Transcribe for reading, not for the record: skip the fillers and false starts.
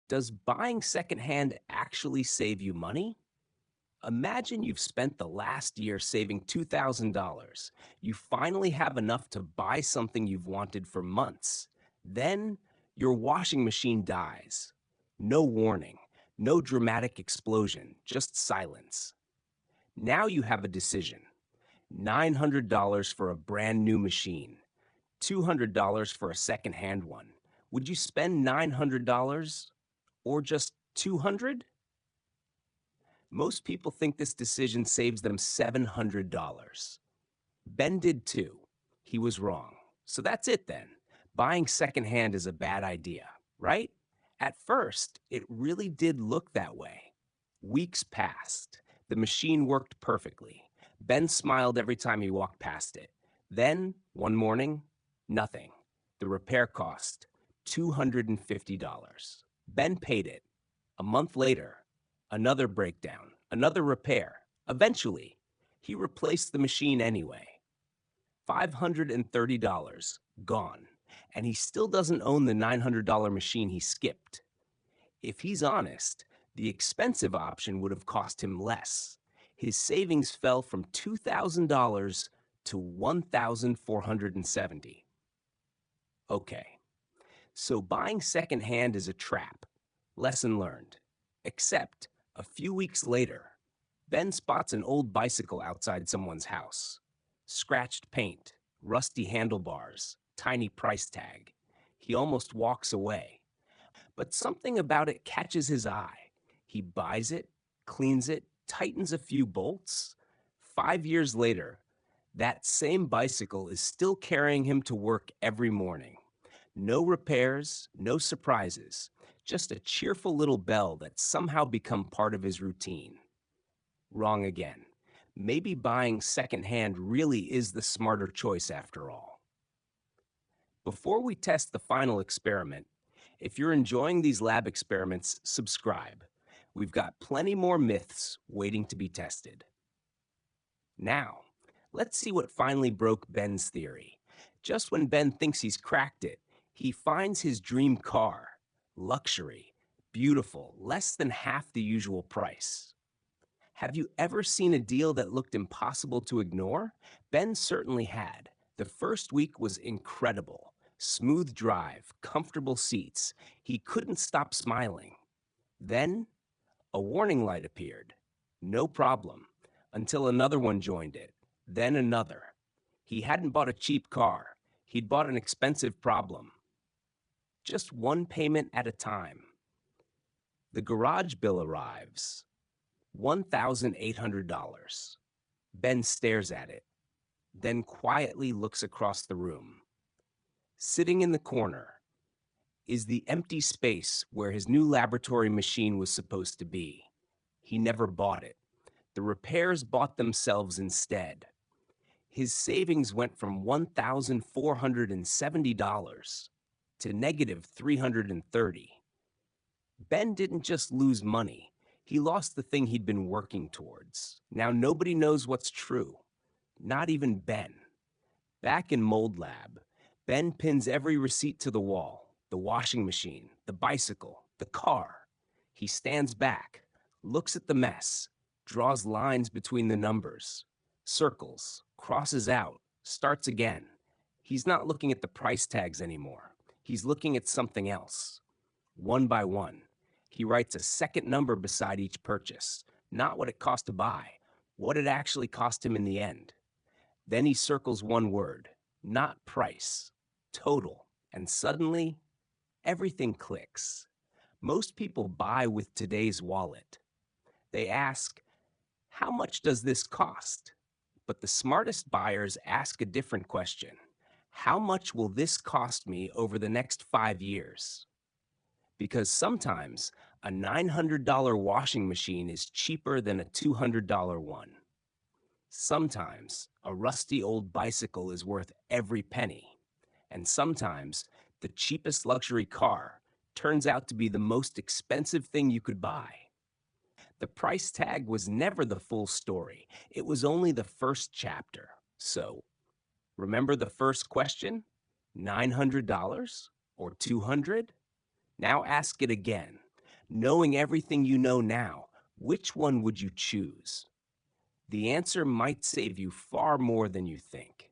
Does buying secondhand actually save you money? Imagine you've spent the last year saving $2,000. You finally have enough to buy something you've wanted for months. Then your washing machine dies. No warning, no dramatic explosion, just silence. Now you have a decision: $900 for a brand new machine, $200 for a secondhand one. Would you spend $900 or just 200? Most people think this decision saves them $700. Ben did too. He was wrong. So that's it then. Buying secondhand is a bad idea, right? At first, it really did look that way. Weeks passed. The machine worked perfectly. Ben smiled every time he walked past it. Then, one morning, nothing. The repair cost $250. Ben paid it. A month later, another breakdown, another repair. Eventually, he replaced the machine anyway. $530 gone. And he still doesn't own the $900 machine he skipped. If he's honest, the expensive option would have cost him less. His savings fell from $2,000 to $1,470. Okay, so buying secondhand is a trap. Lesson learned. Except a few weeks later, Ben spots an old bicycle outside someone's house. Scratched paint, rusty handlebars, tiny price tag. He almost walks away. But something about it catches his eye. He buys it, cleans it, tightens a few bolts. 5 years later, that same bicycle is still carrying him to work every morning. No repairs, no surprises, just a cheerful little bell that's somehow become part of his routine. Wrong again. Maybe buying secondhand really is the smarter choice after all. Before we test the final experiment, if you're enjoying these lab experiments, subscribe. We've got plenty more myths waiting to be tested. Now, let's see what finally broke Ben's theory. Just when Ben thinks he's cracked it, he finds his dream car. Luxury, beautiful, less than half the usual price. Have you ever seen a deal that looked impossible to ignore? Ben certainly had. The first week was incredible. Smooth drive, comfortable seats. He couldn't stop smiling. Then, a warning light appeared. No problem. Until another one joined it. Then another. He hadn't bought a cheap car. He'd bought an expensive problem. Just one payment at a time. The garage bill arrives. $1,800. Ben stares at it, then quietly looks across the room. Sitting in the corner is the empty space where his new laboratory machine was supposed to be. He never bought it. The repairs bought themselves instead. His savings went from $1,470 to negative $330. Ben didn't just lose money. He lost the thing he'd been working towards. Now nobody knows what's true, not even Ben. Back in Mold Lab, Ben pins every receipt to the wall: the washing machine, the bicycle, the car. He stands back, looks at the mess, draws lines between the numbers, circles, crosses out, starts again. He's not looking at the price tags anymore. He's looking at something else. One by one, he writes a second number beside each purchase, not what it cost to buy, what it actually cost him in the end. Then he circles one word: not price, total, and suddenly, everything clicks. Most people buy with today's wallet. They ask, how much does this cost? But the smartest buyers ask a different question: how much will this cost me over the next 5 years? Because sometimes a $900 washing machine is cheaper than a $200 one. Sometimes a rusty old bicycle is worth every penny. And sometimes the cheapest luxury car turns out to be the most expensive thing you could buy. The price tag was never the full story. It was only the first chapter. So, remember the first question? $900 or 200? Now ask it again. Knowing everything you know now, which one would you choose? The answer might save you far more than you think.